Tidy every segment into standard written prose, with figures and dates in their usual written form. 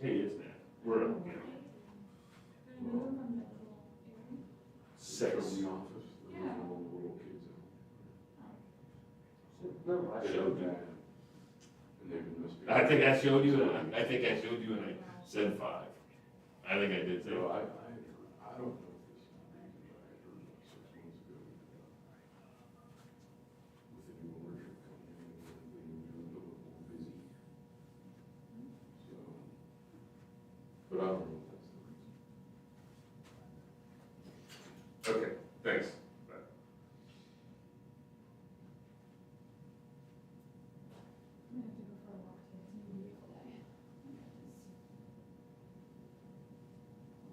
Hey, it's Nat. We're, you know, sex. From the office, there was all the little kids No, I showed you. and they've been missing. I think I showed you, and I think I showed you, and I said 5. I think I did say. So I don't know if this is the reason, but I heard about 6 months ago, with the new ownership coming in, and they were doing a little more busy. So, but I don't know if that's the reason. Okay, thanks. Bye. I'm gonna have to go for a walk today. It's gonna be a beautiful day. Lunch walk.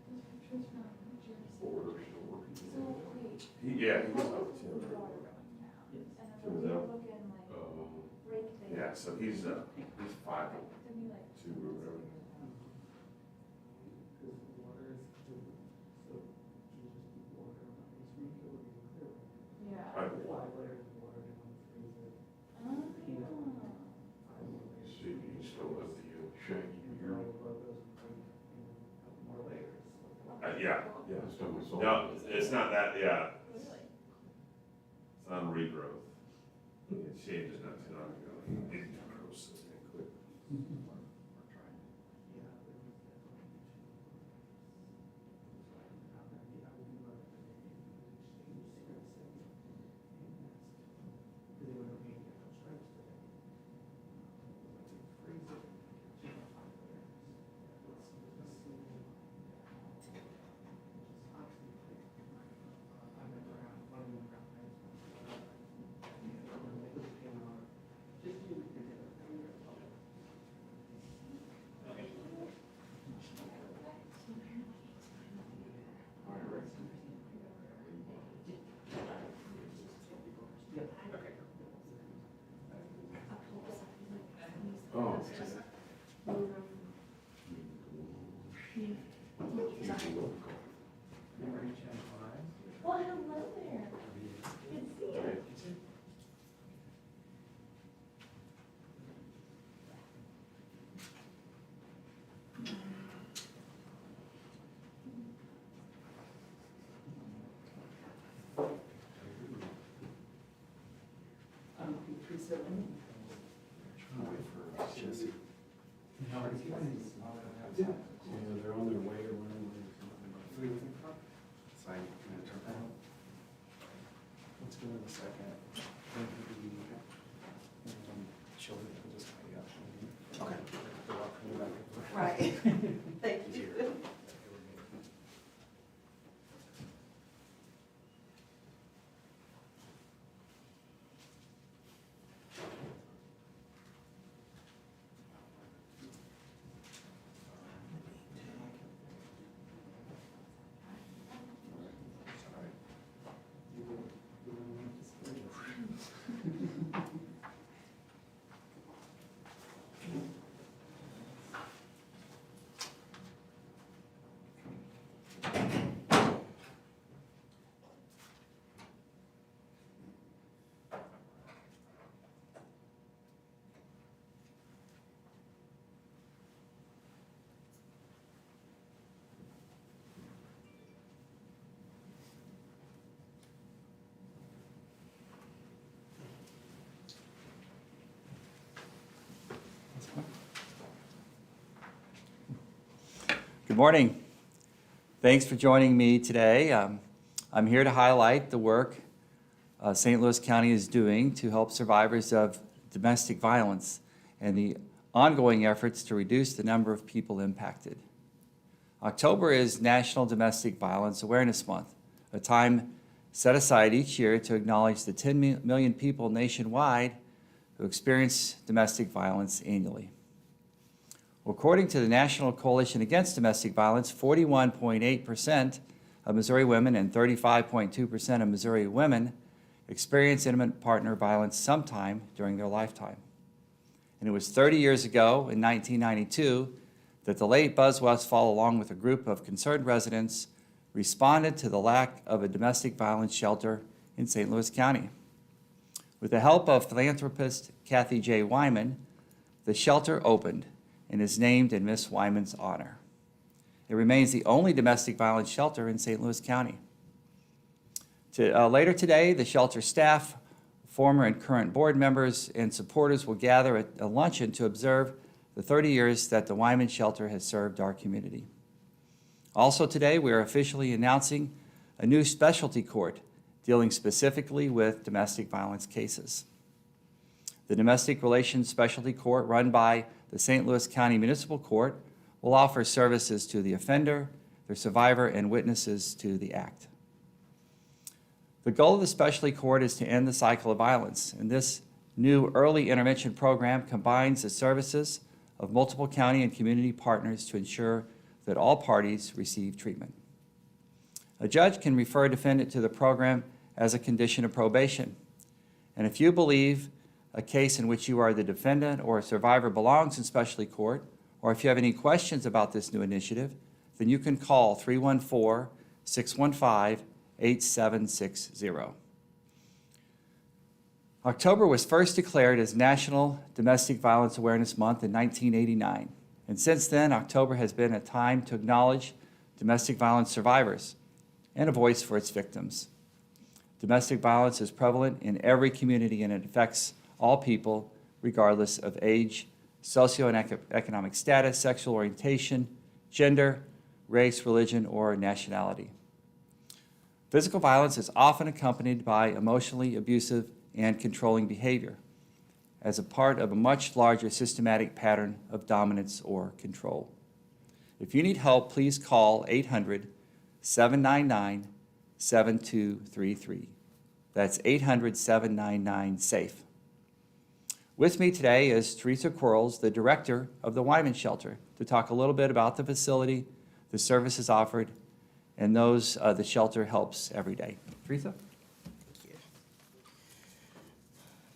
Those pictures from Jersey. Or they're still working. So, wait. Yeah. What was the water going down? And then we were looking like break there. Yeah, so he's 5. Okay, didn't we like? 2 or whatever. Because the water is, so you just keep water on this week, it would be clear. Yeah. 5 5 layers of water, they want to freeze it. Oh. 5 more layers. See, you still have the shaggy You beard. go above those, and a couple more layers. Yeah. Yeah, still with salt. No, it's not that, yeah, Really? it's not a regrowth. It shaved it not too long ago. It's gross, so it's gonna quit. Yeah, there was definitely two. I would do like exchange cigarettes and because they would have made different stripes today. Like freeze it, keep it 5 layers. Let's see. I'm around, running around. Just do it. Oh. Well, hello there. Good to see you. Teresa, Jesse. how are you guys? Yeah, they're on their way or whatever. So I can turn that. Let's go in a second. Then she'll just tie you up. Okay. They're walking back and forth. Right, thank you. Good morning. Thanks for joining me today. I'm here to highlight the work St. Louis County is doing to help survivors of domestic violence and the ongoing efforts to reduce the number of people impacted. October is National Domestic Violence Awareness Month, a time set aside each year to acknowledge the 10 million people nationwide who experience domestic violence annually. According to the National Coalition Against Domestic Violence, 41.8% of Missouri women and 35.2% of Missouri women experience intimate partner violence sometime during their lifetime. And it was 30 years ago, in 1992, that the late Buzz Westfall, along with a group of concerned residents, responded to the lack of a domestic violence shelter in St. Louis County. With the help of philanthropist Kathy J. Wyman, the shelter opened and is named in Miss Wyman's honor. It remains the only domestic violence shelter in St. Louis County. Later today, the shelter staff, former and current board members, and supporters will gather at a luncheon to observe the 30 years that the Wyman shelter has served our community. Also today, we are officially announcing a new specialty court dealing specifically with domestic violence cases. The Domestic Relations Specialty Court, run by the St. Louis County Municipal Court, will offer services to the offender, their survivor, and witnesses to the act. The goal of the specialty court is to end the cycle of violence, and this new early intervention program combines the services of multiple county and community partners to ensure that all parties receive treatment. A judge can refer a defendant to the program as a condition of probation, and if you believe a case in which you are the defendant or a survivor belongs in specialty court, or if you have any questions about this new initiative, then you can call 314-615-8760. October was first declared as National Domestic Violence Awareness Month in 1989, and since then, October has been a time to acknowledge domestic violence survivors and a voice for its victims. Domestic violence is prevalent in every community, and it affects all people, regardless of age, socioeconomic status, sexual orientation, gender, race, religion, or nationality. Physical violence is often accompanied by emotionally abusive and controlling behavior as a part of a much larger systematic pattern of dominance or control. If you need help, please call 800-799-7233. That's 800-799-SAFE. With me today is Teresa Quarles, the director of the Wyman Shelter, to talk a little bit about the facility, the services offered, and those the shelter helps every day. Teresa?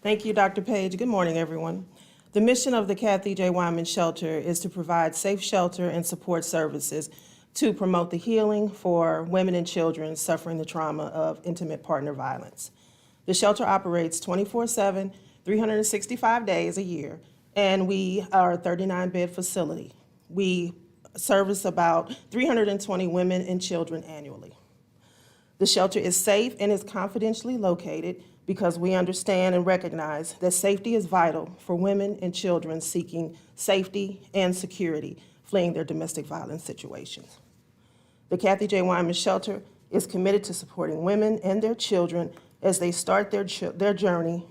Thank you, Dr. Page. Good morning, everyone. The mission of the Kathy J. Wyman Shelter is to provide safe shelter and support services to promote the healing for women and children suffering the trauma of intimate partner violence. The shelter operates 24/7, 365 days a year, and we are a 39-bed facility. We service about 320 women and children annually. The shelter is safe and is confidentially located because we understand and recognize that safety is vital for women and children seeking safety and security, fleeing their domestic violence situations. The Kathy J. Wyman Shelter is committed to supporting women and their children as they start their journey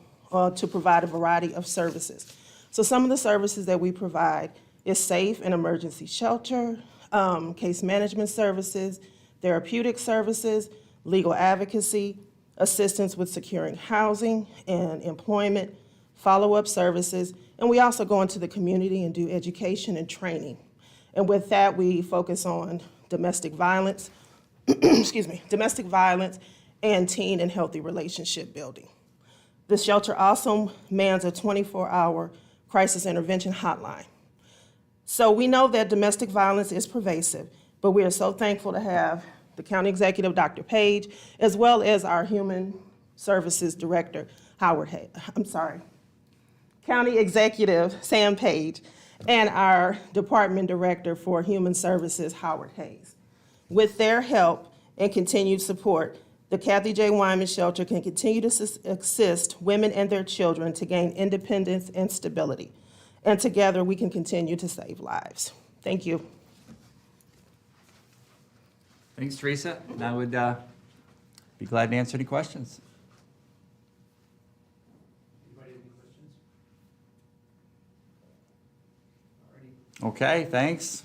to provide a variety of services. So some of the services that we provide is safe and emergency shelter, case management services, therapeutic services, legal advocacy, assistance with securing housing and employment, follow-up services, and we also go into the community and do education and training. And with that, we focus on domestic violence, domestic violence and teen and healthy relationship building. The shelter also mans a 24-hour crisis intervention hotline. So we know that domestic violence is pervasive, but we are so thankful to have the County Executive, Dr. Page, as well as our Human Services Director, County Executive, Sam Page, and our Department Director for Human Services, Howard Hayes. With their help and continued support, the Kathy J. Wyman Shelter can continue to assist women and their children to gain independence and stability. And together, we can continue to save lives. Thank you. Thanks, Teresa. And I would Be glad to answer any questions. Anybody have any questions? Alrighty. Okay, thanks.